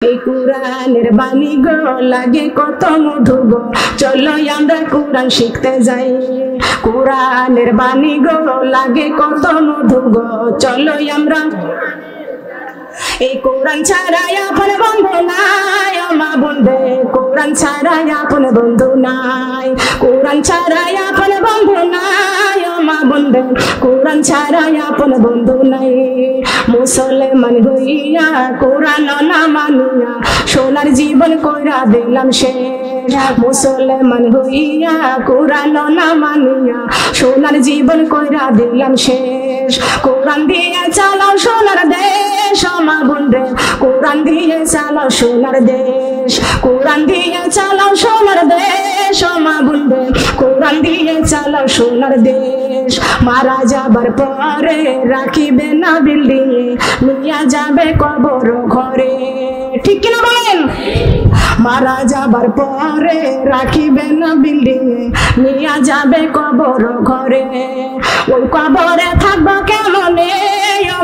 এই কোরআনের বাণী গো লাগে কত মধু গো, চলো আমরা কোরআন শিখতে যাই। কোরআনের বাণী গো লাগে কত মধু গো, চলো আমরা। এই কোরআন ছাড়া আপন বন্ধু নাই, মা বন্ধে কোরআন ছাড়া আপন বন্ধু নাই। কোরআন ছাড়া আপন বন্ধু নাই, মা বন্ধে কোরআন ছাড়া আপন বন্ধু নাই। মুসলমান হইয়া কোরআন না মানিয়া সোনার জীবন কইরা দিলাম শেষ। মুসলমান হইয়া কোরআন না মানিয়া সোনার জীবন কইরা দিলাম শেষ। কোরআন দিয়ে চালাও সোনার দেশ, মা বন্ধে কোরআন দিয়ে চালাও সোনার দেশ। কোরআন দিয়ে চালাও সোনার দেশ, মা বন্ধে কোরআন দিয়ে চালাও সোনার দেশ। মারা যাবার পরে রাখিবে না বিল্ডিং এ, নিয়া যাবে কবর ঘরে। ঠিক কিনা বলেন? মারা যাবার পরে রাখিবে না বিল্ডিং এ, নিয়া যাবে কবর ঘরে। ওই কবরে থাকবো কেমনে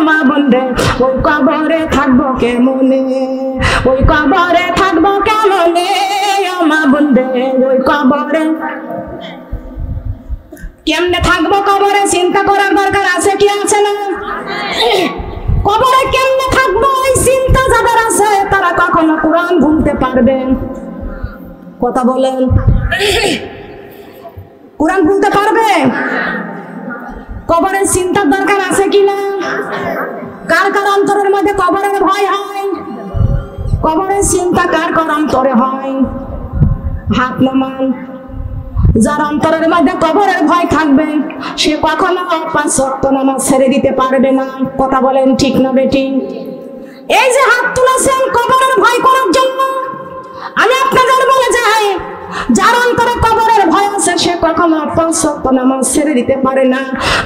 মা বন্ধে, ওই কবরে থাকবো কেমনে, ওই কবরে থাকবো কেমনে মা বন্ধে, ওই কবরে কেমনে থাকবো? কবরে চিন্তা করার দরকার আছে কি আছে না? কবরে কেমনে থাকবো এই চিন্তা যাদের আছে তারা কখনো কোরআন ভুলতে পারবে? কথা বলেন, কোরআন ভুলতে পারবে? কবরের চিন্তার দরকার আছে কিনা? কার কার অন্তরের মধ্যে কবরের ভয় হয়? কবরের চিন্তা কার কার অন্তরে হয়? হাত নামান। যার অন্তরের মধ্যে কবরের ভয় থাকবে সে কখনো 5 ওয়াক্ত নামাজ ছেড়ে দিতে পারবে না। কথা বলেন ঠিক না বেটি? এই যে হাত তুলেছেন কবরের ভয় করার জন্য, আমি আপনাদের বলে যাই যার অন্তরে কবরের ভয় আছে সে কখনো 5 ওয়াক্ত নামাজ ছেড়ে দিতে পারে না।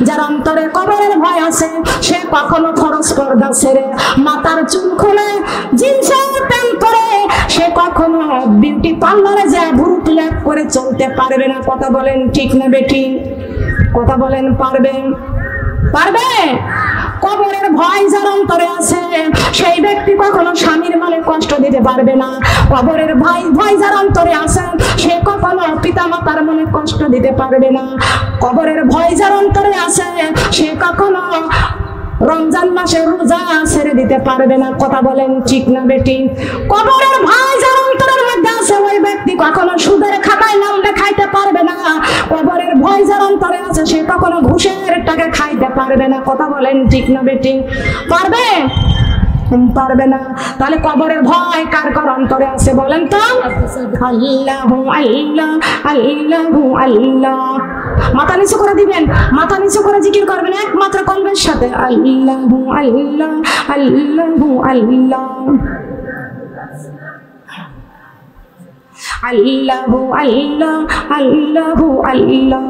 যার অন্তরে কবরের ভয় আছে সে কখনো ফরজ পর্দা ছেড়ে মাথার চুল খুলে জিন্সের প্যান্ট পরে সে কখনো বিউটি পার্লারে যায় ভুরু প্লাক করে চলতে পারবে না। কথা বলেন ঠিক না বেটি? কথা বলেন পারবে? পারবে? কবরের ভয় যার অন্তরে আছে সেই ব্যক্তি কখনো স্বামীর মানে কষ্ট দিতে পারবে না। কবরের ভয় যার অন্তরে আছে সে কখনো পিতামাতার মনে কষ্ট দিতে পারবে না। কবরের ভয় যার অন্তরে আছে সে কখনো রমজান মাসে রোজা ছেড়ে দিতে পারবে না। কথা বলেন ঠিক না বেটি? কবরের ভয় যার অন্তরের মধ্যে আছে ওই ব্যক্তি কখনো সুদের খাতায় নাম লেখাইতে পারবে না। কবরের ভয় যার অন্তরে আছে সে কখনো ঘুষের টাকা খাইতে পারবে না। কথা বলেন ঠিক না বেটি? পারবে? পারবে না। তাহলে কবরের ভয় কার কার অন্তরে আছে বলেন তো? আল্লাহু আল্লাহ আল্লাহু আল্লাহ। মাথা নিচু করে দিবেন, মাথা নিচু করে জিকির করবেন একমাত্র কলবের সাথে। আল্লাহু আল্লাহ আল্লাহু আল্লাহ আল্লাহু আল্লাহ আল্লাহু আল্লাহ।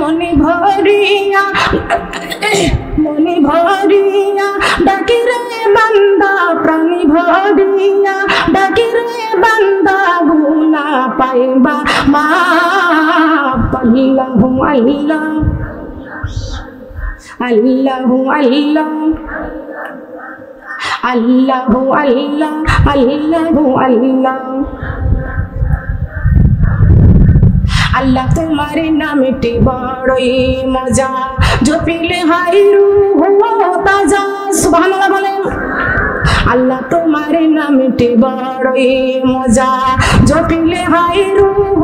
মনে ভরিয়া মনে ভরিয়া ডাকি রে বান্দা, প্রাণী ভরিয়া ডাকি রে বান্দা, গুনা পাইবা মাপ। আল্লাহু আল্লাহ আল্লাহু আল্লাহ আল্লাহু আল্লাহ আল্লাহু আল্লাহ। আল্লাহ তোমার নামটি বড়ই মজা, জপিলে হাই রূহ তাজা। সুবহানাল্লাহ বলেন। আল্লাহ তোমার নামটি বড়ই মজা, জপিলে হাই রূহ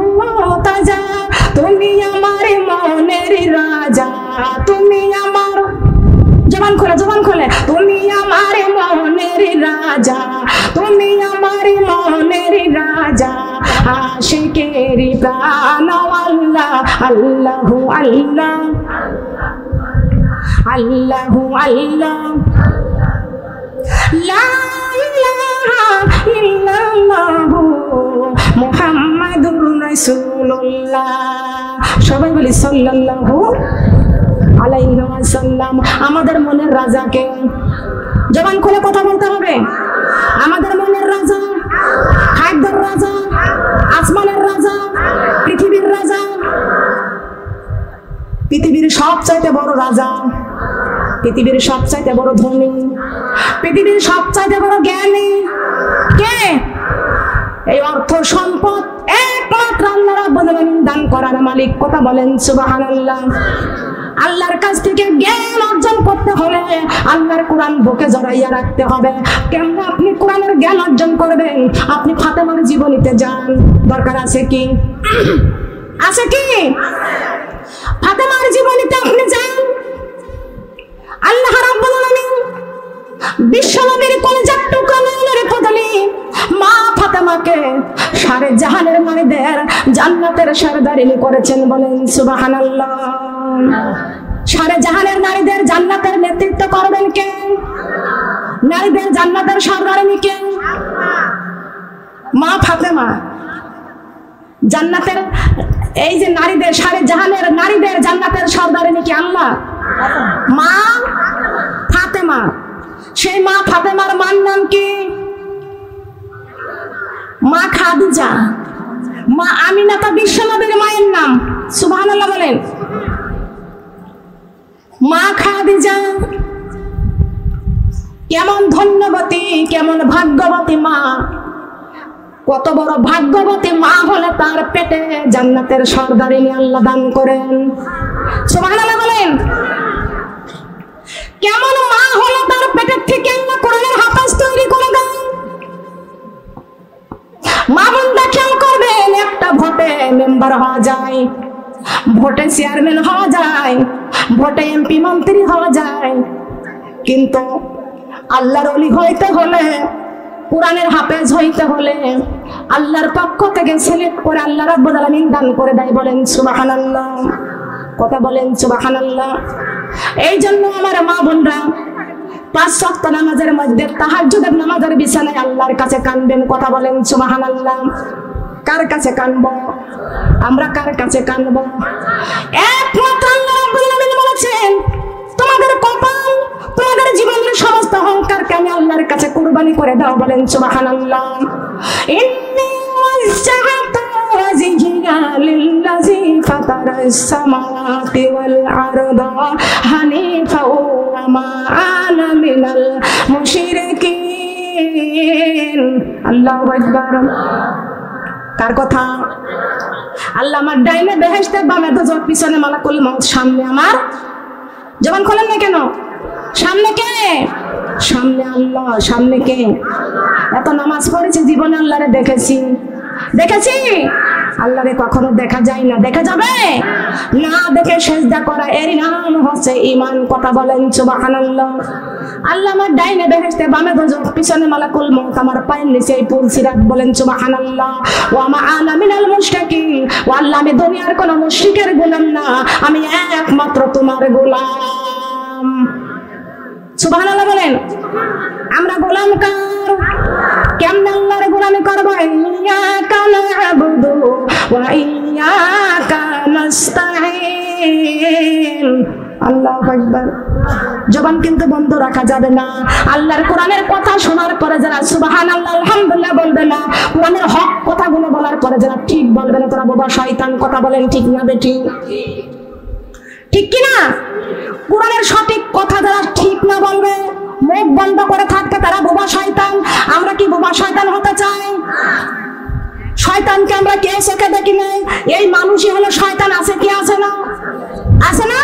তাজা। তুমি আমার মনের রাজা, তুমি আমার জবান খোলে, জবান খোলে। তুমি আমার মনের রাজা, তুমি আমার মনের রাজা, আশিকেরি প্রাণ। আল্লাহ আল্লাহু আল্লাহ আল্লাহু আল্লাহ লা ইলাহা ইল্লাল্লাহু মুহাম্মাদুর রাসূলুল্লাহ। সবাই বলি সাল্লাল্লাহু আলাইহি ওয়াসাল্লাম। আমাদের মনের রাজাকে জবান খুলে কথা বলতে হবে। আমাদের মনের রাজা, খাদ্যের রাজা, আসমানের রাজা, পৃথিবীর রাজা, পৃথিবীর সবচাইতে বড় রাজা, পৃথিবীর সবচাইতে বড় ধনী, পৃথিবীর সবচাইতে বড় জ্ঞানী কে? এই অর্থ সম্পদ একমাত্র আল্লাহ রাব্বুল আলামিন দান করার মালিক। কথা বলেন সুবহানাল্লাহ। আল্লাহর কাছ থেকে জ্ঞান অর্জন করতে হলে আল্লাহর কোরআন বুকে জড়াইয়া রাখতে হবে। কেমন আপনি কোরআনের জ্ঞান অর্জন করবেন? আপনি ফাতেমার জীবনীতে যান, দরকার আছে কি? আছে কি? ফাতেমার জীবনীতে আপনি যান। আল্লাহ রাব্বুল আলামিন বিশ্বনবীর কলিজার টুকরা নয়নের পদলি মা ফাতেমাকে সারে জাহানের নারীদের জান্নাতের সরদারিনী করেছেন। বলেন সুবহানাল্লাহ। সারে জাহানের নারীদের জান্নাতের নেতৃত্ব করবেন কে? নারীদের জান্নাতের সরদারিনী কে? মা ফাতেমা। জান্নাতের এই যে নারীদের সারে জাহানের নারীদের জান্নাতের সরদারিনী কি আল্লাহ? মা ফাতেমা। সেই মা ফাতেমার মার নাম কি? মা খাদিজা। মা আমিনা তা বিশ্বনবীর মায়ের নাম। সুবহানাল্লাহ বলেন। মা খাদিজা কেমন ধন্যবতী, কেমন ভাগ্যবতী মা। কত বড় ভাগ্যবতী মা হলে তার পেটে জান্নাতের সরদারিনী আল্লাহ দান করেন। সুবহানাল্লাহ বলেন। কেমন মা হলে তার পেটের থেকে আল্লাহ কোরআনের হাফেজ তৈরি করে দেন। মা বোনরা খেয়াল করবেন, একটা ভোটে মেম্বার হওয়া যায়, ভোটে চেয়ারম্যান হওয়া যায়, ভোটে এমপি মন্ত্রী হওয়া যায়, কিন্তু আল্লাহর ওলি হইতে হলে, কোরআনের হাফেজ হইতে হলে আল্লাহর পক্ষ থেকে সিলেক্ট করে আল্লাহ রাব্বুল আলামিন দান করে দেয়। বলেন সুবহানাল্লাহ। কথা বলেন সুবহানাল্লাহ। এই জন্য আমার মা বোনরা 5 ওয়াক্ত নামাজের মধ্যে তাহাজ্জুদের নামাজের বিছানায় আল্লাহর কাছে কাঁদবেন। কথা বলেন সুবহানাল্লাহ। কার কাছে কাঁদবো? আমরা কার কাছে কাঁদবো? একমাত্র আল্লাহ রাব্বুল আলামিন বলেছেন, তোমাদের কপাল, তোমাদের জীবনের সমস্ত অহংকারকে আমি আল্লাহর কাছে কুরবানি করে দাও। বলেন সুবহানাল্লাহ। ইন্নী ওয়াজজাহতু ওয়াজহিয়া লিল্লাযী ফাতারাস সামাওয়াতি ওয়াল আরদা হানিফা ওয়া মা আনা মিনাল মুশরিকিন। আল্লাহু আকবার। কার কথা? আল্লাহ আমার ডাইনে বেহেশতে, বামে দোজখ, পিছনে মালাকুল মউত, সামনে আমার। জবান খোলেন না কেন? সামনে কে? সামনে আল্লাহ। সামনে কে? এত নামাজ পড়েছি, জীবনে আল্লাহরে দেখেছি? দেখেছি? আল্লাহরে কখনো দেখা যায় না, দেখা যাবে না। দেখে সেজদা করা এর নাম হচ্ছে ঈমান। কথা বলেন সুবহানাল্লাহ। আল্লাহ আমার ডাইনে বেহেশতে, বামে দোজখ, পিছনে মালাকুল মউত, আমার পায়ের নিচে এই পুলসিরাত। বলেন সুবহানাল্লাহ। ওয়া মা আনা মিনাল মুশরিকিন। ও আল্লাহ, আমি দুনিয়ার কোন মুশরিকের গোলাম না, আমি একমাত্র তোমার গোলাম। সুবহানাল্লাহ বলেন। আমরা গোলাম কার? কেমনে আল্লাহর গোলামি করব? ইয়্যাকা না'বুদু ওয়া ইয়্যাকা নাস্তাঈন। আল্লাহু আকবার। জবান কিন্তু বন্ধ রাখা যাবে না। আল্লাহর কোরআনের কথা শোনার পরে যারা সুবহানাল্লাহ আলহামদুলিল্লাহ বলবে না, কোরআনের হক কথাগুলো বলার পরে যারা ঠিক বলবে না, তারা বোবা শয়তান। কথা বলেন ঠিক না বেটি? ঠিক কি না? কোরআনের সঠিক কথা যারা ঠিক না বলবে, মুখ বন্ধ করে থাকবে, তারা বোবা শয়তান। আমরা কি বোবা শয়তান হতে চাই? শয়তানকে আমরা কে চোখে দেখি নাই? এই মানুষই হলো শয়তান। আছে কি আছে না? আছে না?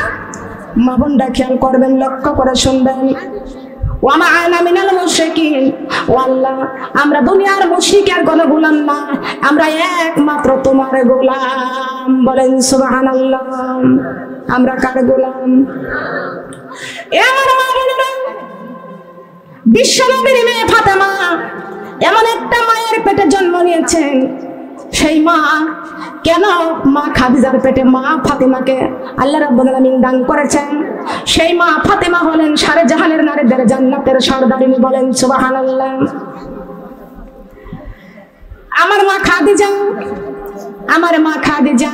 মা বোনরা খেয়াল করবেন, লক্ষ্য করে শুনবেন। ওয়া মা আনা মিনাল মুশরিকিন। ও আল্লাহ, আমরা দুনিয়ার মুশরিকের কোনো গোলাম না, আমরা একমাত্র তোমার গোলাম। বলেন সুবহানাল্লাহ। আমরা কার গোলাম? আমার মা বোনেরা, বিশ্বনবীর মেয়ে ফাতেমা এমন একটা মায়ের পেটে জন্ম নিয়েছেন। সেই মা কেন মা খাদিজার পেটে মা ফাতেমাকে আল্লাহ রাব্বুল আলামিন দান করেছেন? সেই মা ফাতেমা হলেন সারে জাহানের নারীদের জান্নাতের সরদারিনী। বলেন সুবহানাল্লাহ। আমার মা খাদিজা, আমার মা খাদিজা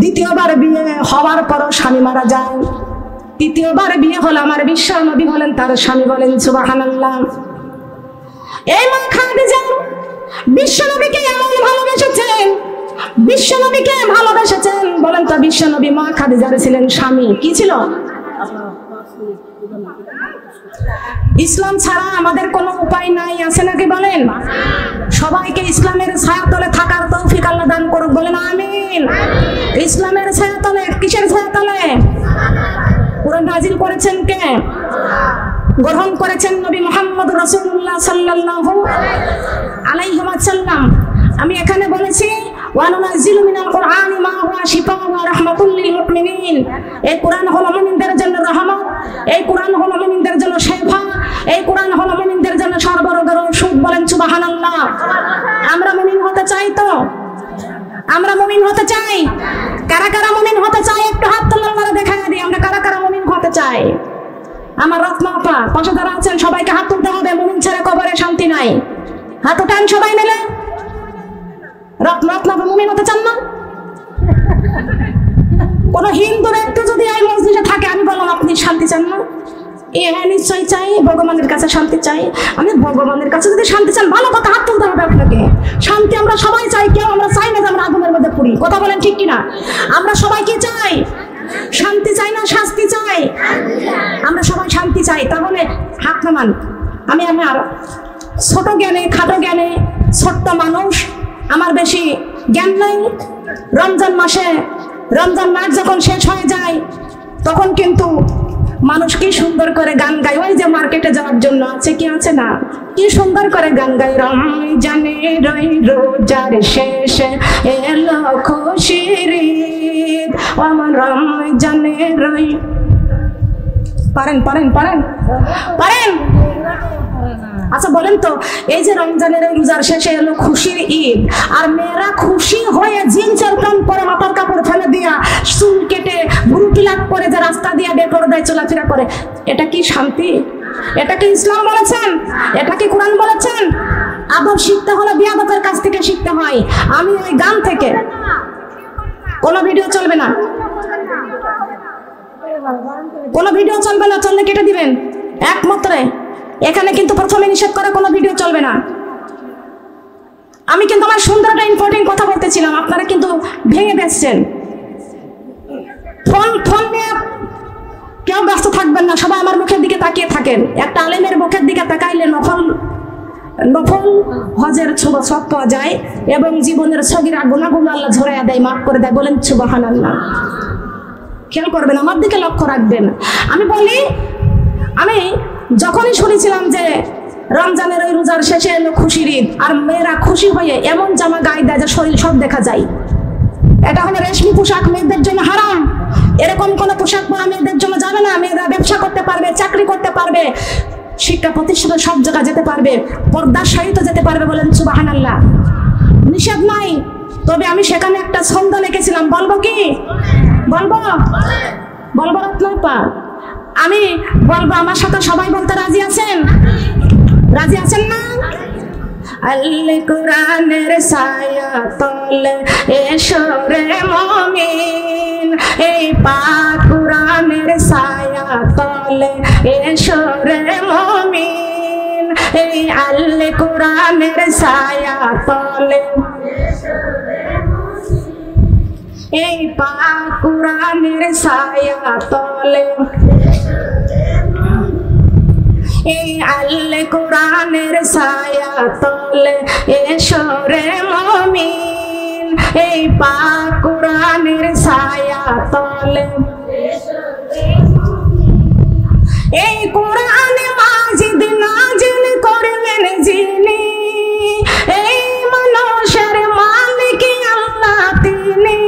দ্বিতীয়বার বিয়ে হওয়ার পরও স্বামী মারা যায়। তৃতীয়বার বিয়ে হলো, আমার বিশ্ব নবী হলেন তার স্বামী। বলেন সুবহানাল্লাহ। এই মা খাদিজা বিশ্বনবীকে এমন ভালোবেসেছেন, বিশ্বনবীকে ভালোবেসেছেন। বলেন তো, বিশ্বনবী মা খাদিজার ছিলেন স্বামী। কি ছিল? ইসলাম ছাড়া আমাদের কোনো উপায় নাই, আছে নাকি বলেন? সবাইকে ইসলামের ছায়াতলে থাকার তৌফিক আল্লাহ দান করুক, বলেন আমিন। ইসলামের ছায়াতলে, কিসের ছায়াতলে? কোরআন নাজিল করেছেন কে? গ্রহণ করেছেন নবী মুহাম্মদ রাসূলুল্লাহ সাল্লাল্লাহু আলাইহি ওয়াসাল্লাম। আমি এখানে বলেছি ওয়ানুনাজ্জিলু মিনাল কুরআনি মা হুয়া শিফাউ ওয়া রাহমাতুল লিল মুমিনিন। এই কোরআন হলো মুমিনদের জন্য রহমত, এই কোরআন হলো মুমিনদের জন্য শিফা, এই কোরআন হলো মুমিনদের জন্য সর্বরোগের ওষুধ, বলেন সুবহানাল্লাহ। আমরা মুমিন হতে চাই তো? আমরা মুমিন হতে চাই? কারা কারা মুমিন হতে চাই একটু হাত তুলে আমরা দেখায় দিই, আমরা কারা কারা মুমিন হতে চাই? আমার রত্না আপা পাশে যারা আছেন সবাইকে হাত তুলতে হবে, মুমিন ছাড়া কবরে শান্তি নাই। হাত উঠান সবাই মিলে। রত্না আপা মুমিন হতে চান না? কোন হিন্দু ব্যক্তি যদি এই মসজিদে থাকে, আমি বললাম আপনি শান্তি চান না? হ্যাঁ নিশ্চয়ই চাই, ভগবানের কাছে শান্তি চাই। আমি ভগবানের কাছে যদি শান্তি চান, ভালো কথা, হাত তুলতে হবে আপনাকে। শান্তি আমরা সবাই চাই, কেউ আমরা চাই না যে আমরা আগুনের মধ্যে পড়ি, কথা বলেন ঠিক কিনা? আমরা সবাই কি চাই? শান্তি চাই না শাস্তি চাই? আমরা সবাই শান্তি চাই। তাহলে হাত নামান। আমি আমার ছোট জ্ঞানে, খাটো জ্ঞানে, ছোট্ট মানুষ, আমার বেশি জ্ঞান নাই। রমজান মাসে, রমজান মাস যখন শেষ হয়ে যায়, তখন কিন্তু মানুষ কি সুন্দর করে গান গায়। ওই যে মার্কেটে যাওয়ার জন্য আছে কি আছে না, কি সুন্দর করে গান গায়। রমজানের রোজার শেষে এলো খুশির ঈদ, আমার রমজানের পারেন পারেন পারেন পারেন। আচ্ছা বলেন তো, এই যে রমজানের রোজার শেষে এলো খুশির ঈদ, আর মেয়েরা খুশি হয়ে জিন্সের প্যান্ট পরে মাথার কাপড় ফেলে দিয়া চুল কেটে ভুরু কিলাপ করে যে রাস্তা দিয়ে বেপরদায় চলাফেরা করে, এটা কি শান্তি? এটা কি ইসলাম বলেছেন? এটা কি কোরআন বলেছেন? আদব শিখতে হলে বিয়াদতের কাছ থেকে শিখতে হয়। আমি ওই গান থেকে, কোনো ভিডিও চলবে না, কোনো ভিডিও চলবে না, চললে কেটে দিবেন একমাত্রে। এখানে কিন্তু প্রথমে নিষেধ করে কোনো ভিডিও চলবে না। আমি কিন্তু আমার সুন্দর একটা ইম্পর্টেন্ট কথা বলতেছিলাম, আপনারা কিন্তু ভেঙে দিচ্ছেন। ফোন নিয়ে কেউ ব্যস্ত থাকবেন না, সবাই আমার মুখের দিকে তাকিয়ে থাকেন। একটা আলেমের মুখের দিকে তাকাইলে নফল হজের সব পাওয়া যায় এবং জীবনের সগীরা গুনাহগুলো আল্লাহ ঝরাইয়া দেয়, মাফ করে দেয়, বলেন সুবহানাল্লাহ। খেয়াল করবেন, আমার দিকে লক্ষ্য রাখবেন। আমি বলি, আমি যখনই শুনেছিলাম যে রমজানের ওই রোজার শেষে এলো খুশির ঈদ, আর মেয়েরা খুশি হয়ে এমন জামা গায়ে দেয় যে শরীর সব দেখা যায়, এটা হলো রেশমি পোশাক, মেয়েদের জন্য হারাম। এরকম কোন পোশাক পরা মেয়েদের জন্য যাবে না। মেয়েরা ব্যবসা করতে পারবে, চাকরি করতে পারবে, শিক্ষা প্রতিষ্ঠানে সব জায়গায় যেতে পারবে, পর্দার সহিত যেতে পারবে, বলেন সুবহানাল্লাহ। নিষেধ নাই। তবে আমি সেখানে একটা ছন্দ লিখেছিলাম, বলবো কি? বলবো বলবো রত্নাপা? আমি বলবো, আমার সাথে সবাই বলতে রাজি আছেন? রাজি আছেন না? আল কোরআনের ছায়া তলে এসো রে মুমিন, এই পাক কোরআনের ছায়া তলে এসো রে মুমিন, এই আল কোরআনের ছায়া তলে, এই পাক কোরআনের ছায়া তলে, এই আল কোরআনের ছায়া তলে এসো রে মুমিন, এই পাক কোরআনের ছায়া তলে, এই কোরআনে মাজিদ নাজিল করলেন যিনি, এই মানুষের মালিক আল্লাহ তিনি,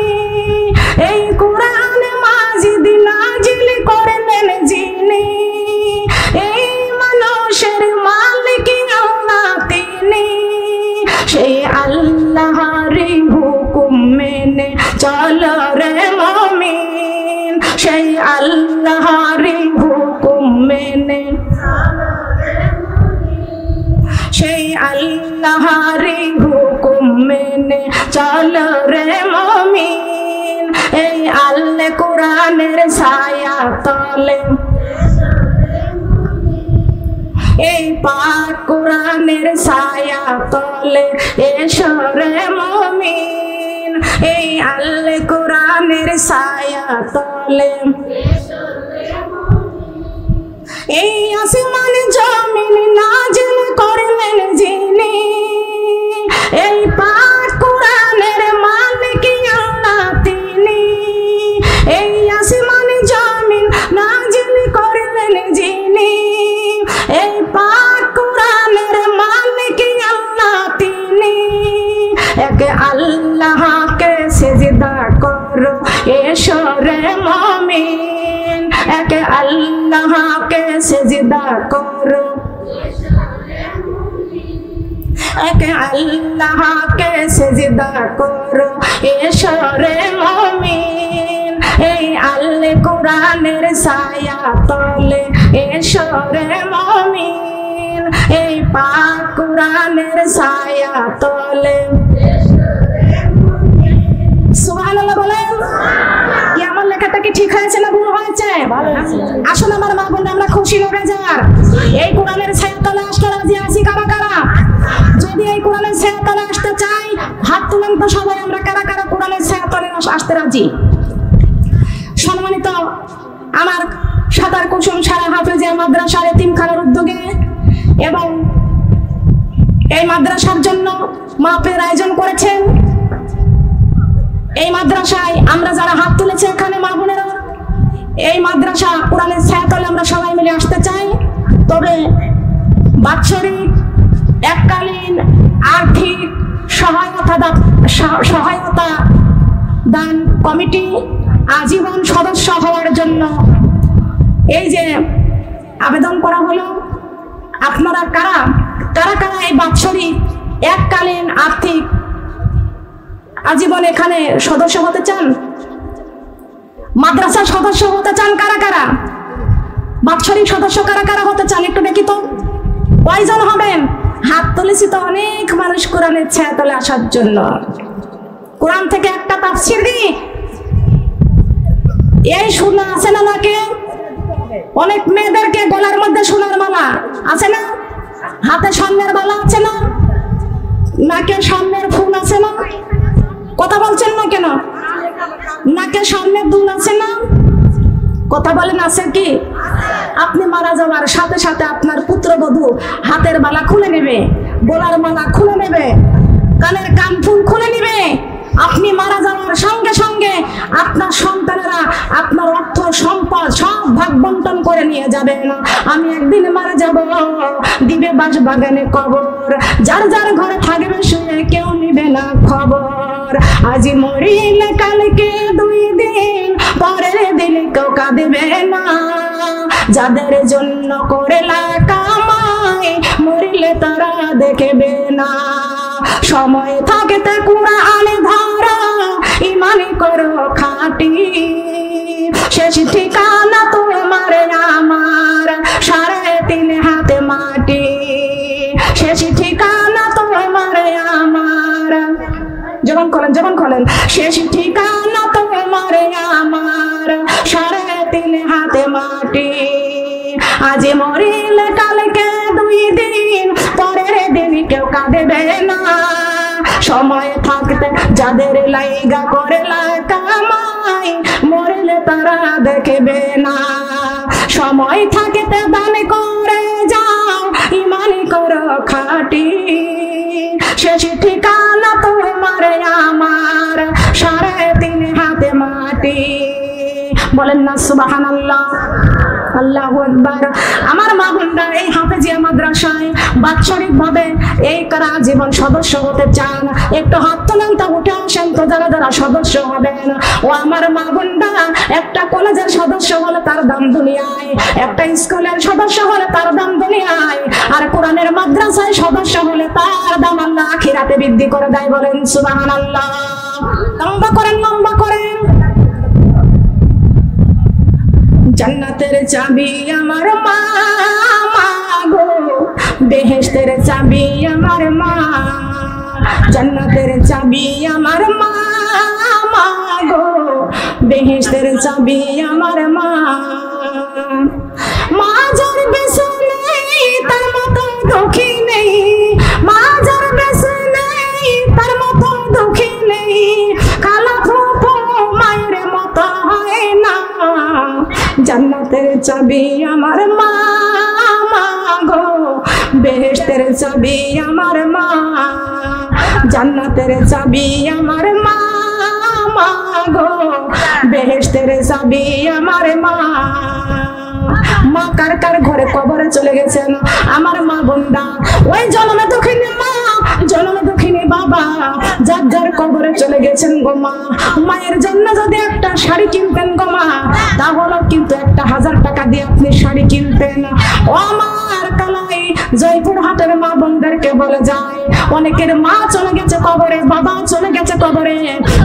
এই কোরআনে মাজিদ নাজিল করলেন যিনি, এই মানুষের মালিক আল্লাহ তিনি, সেই আল্লাহর হুকুম মেনে চলো রে মুমিন, সেই আল্লাহর হুকুম মেনে, সেই আল্লাহর হুকুম মেনে চলো রে মুমিন, এই আল কোরআনের ছায়া তলে, এই পাক কোরআনের ছায়া তলে এসো রে মুমিন, এই আল কোরআনের ছায়া তলে, এই আসমান করো, এক আল্লাহকে সিজদা করো, এসো রে মুমিন এই আল কোরআনের ছায়া তলে, এসো রে মুমিন এই পাক কোরআনের ছায়া তলে। সুবহানাল্লাহ বলেন। কি আমার লেখাটা কি ঠিক হয়েছে না ভুল হয়েছে? আসলে আমার মা বোন আমরা খুশি হবে যার এই কোরআনের ছায়া তলে আসতে রাজি আছি কারা কারা? যদি এই কোরআনের ছায়া তলে আসতে চাই হাত তুলেন তো সবাই, আমরা কারা কারা কোরআনের ছায়া তলে আসতে রাজি? সম্মানিত আমার সাতার কুসুম সারা হাফেজিয়া মাদ্রাসার এতিমখানার উদ্যোগে এবং এই মাদ্রাসার জন্য মাহফিলের আয়োজন করেছেন। এই মাদ্রাসায় আমরা যারা হাত তুলেছে এখানে মা বোনেরা, এই মাদ্রাসা কোরআনের ছায়াতলে আমরা সবাই মিলে আসতে চাই। তবে বাৎসরিক এককালীন আর্থিক সহায়তা দান কমিটি আজীবন সদস্য হওয়ার জন্য এই যে আবেদন করা হলো, আপনারা কারা কারা কারা এই বাৎসরিক এককালীন আর্থিক আজীবন এখানে সদস্য হতে চান? মাদ্রাসার সদস্য হতে চান কারা কারা? বাৎসরিক সদস্য কারা কারা হতে চান একটু দেখি তো, কয়জন হবেন? হাত তুলেছি তো অনেক মানুষ কোরআনের ছায়াতলে আসার জন্য। কোরআন থেকে একটা তাফসীর দিই, এই সোনা আছে না নাকে? অনেক মেয়েদেরকে গলার মধ্যে সোনার মালা আছে না, হাতে স্বর্ণের মালা আছে না, নাকে স্বর্ণের ফুল আছে না? কথা বলছেন না কেন? নাকে স্বর্ণের দুল আছে না? কথা বলেন আছে কি? আপনি মারা যাওয়ার সাথে সাথে আপনার পুত্রবধূ হাতের মালা খুলে নেবে, গলার মালা খুলে নেবে, কানের কান ফুল খুলে নেবে। আপনি মারা যাওয়ার সঙ্গে সঙ্গে আপনার সন্তানেরা আপনার অর্থ সম্পদ সব ভাগ বন্টন করে নিয়ে যাবে না। আমি একদিন মারা যাব, দিবে বাস বাগানে কবর, যার যার ঘরে থাকবে শুয়ে কেউ নিবে না খবর। আজি মরিলে কালকে 2 দিন, পরের দিন কেউ কাঁদবে না, যাদের জন্য করেলা কামাই মরিলে তারা দেখবে না। সময় থাকতে কুরআন ধরা, ইমানি করো খাঁটি, শেষ ঠিকানা তোমার আমার 3.5 হাতে মাটি, শেষ ঠিকানা তোমার আমার। যখন খোলেন শেষ ঠিকানা তোমার আমার 3.5 হাতে মাটি। আজ মরিলে কালকে 2 দিন, পরের দিন কেউ কাঁদবে না। সময় থাকতে যাদের লাইগা করে কামাই মরিলে তারা দেখবে না। সময় থাকতে দান করে যাও, ইমানি করো খাঁটি, শেষ ঠিকানা তোমার আমার 3.5 হাতে মাটি। বলেন না সুবহানাল্লাহ, আল্লাহু আকবার। আমার মা বোনরা এই হাফেজিয়া মাদ্রাসায় বাৎসরিক ভাবে এই কারা জীবন সদস্য হতে চান একটু হাত তোলেন তো, উঠে আসেন তো যারা যারা সদস্য হবেন। ও আমার মা বোনরা, একটা কলেজের সদস্য হলে তার দাম দুনিয়ায়, একটা স্কুলের সদস্য হলে তার দাম দুনিয়ায়, আর কোরআনের মাদ্রাসায় সদস্য হলে তার দাম আল্লাহ আখিরাতে বৃদ্ধি করে দেয়। বলেন সুবহানাল্লাহ। লম্বা করেন, লম্বা করেন। জান্নাতের চাবি আমার মা, গো বেহেশতের চাবি আমার মা, জান্নাতের চাবি আমার মা, গো বেহেশতের চাবি আমার মা। মা যার বেঁচে নেই তার মতো দুঃখী নেই, মা যার বেঁচে নেই তার মতো দুঃখী নেই, খালা ফুফু মায়ের মতো হয় না। জান্নাতের চাবি আমার মা, গো বেহেশতের চাবি আমার মা, জান্নাতের চাবি আমার মা, গো বেহেশতের চাবি আমার মা। মা কার কার ঘরে কবরে চলে গেছেন আমার মা বোনরা, ওই জন্মে দুঃখিনী মা, জন্মে দুঃখিনী বাবা, যার যার কবরে চলে গেছেন গো মা। মায়ের জন্য যদি একটা শাড়ি কিনতেন গো মা, তাহলে কিন্তু তো 1000 টাকা দিয়ে আপনি শাড়ি কিনতেন। ও আমার কালাই জয়পুর হাটের মা বোনদেরকে বলে যায়, অনেকের মা চলে গেছে কবরে, বাবা চলে গেছে কবরে।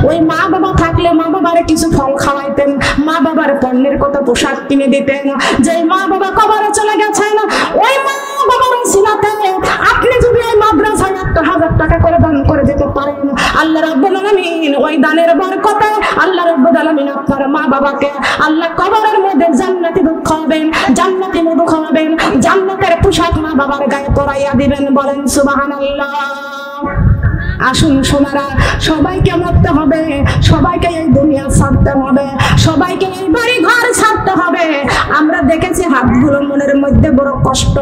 ওই মা বাবা থাকলে মা বাবারে কিছু ফল খাওয়াইতেন, মা বাবার পণ্যের কত পোশাক কিনে দিতেন। যে মা বাবা কবরে চলে গেছেন, ওই মা বাবার সিনাতে আপনি যদি ওই মাদ্রাসায় 1000 টাকা করে দান করে দিতে পারেন, আল্লাহ রাব্বুল আলামিন ওই দানের বরকতে আল্লাহ রাব্বুল আলামিন আপনার মা বাবাকে আল্লাহ কবরের মধ্যে জান্নাতি দুধ খাওয়াবেন, জান্নাতি মধু খাওয়াবেন, জান্নাতের পোশাক মা বাবার গায়ে পরাইয়া দিবেন। বলেন সুবহানাল্লাহ। আসুন সোনারা, সবাইকে মরতে হবে, সবাইকে এই দুনিয়া ছাড়তে হবে, সবাইকে এই বাড়ি ঘর ছাড়তে হবে। আমরা দেখেছি হাতগুলো মনের মধ্যে বড় কষ্ট,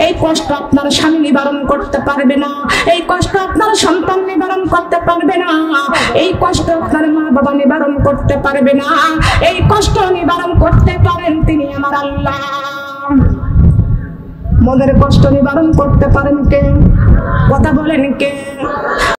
এই কষ্ট আপনার স্বামী নিবারণ করতে পারবে না, এই কষ্ট আপনার সন্তান নিবারণ করতে পারবে না, এই কষ্ট আপনার মা বাবা নিবারণ করতে পারবে না। এই কষ্ট নিবারণ করতে পারেন তিনি আমার আল্লাহ। মনের কষ্ট নিবারণ করতে পারেন কে? কথা বলেন কে?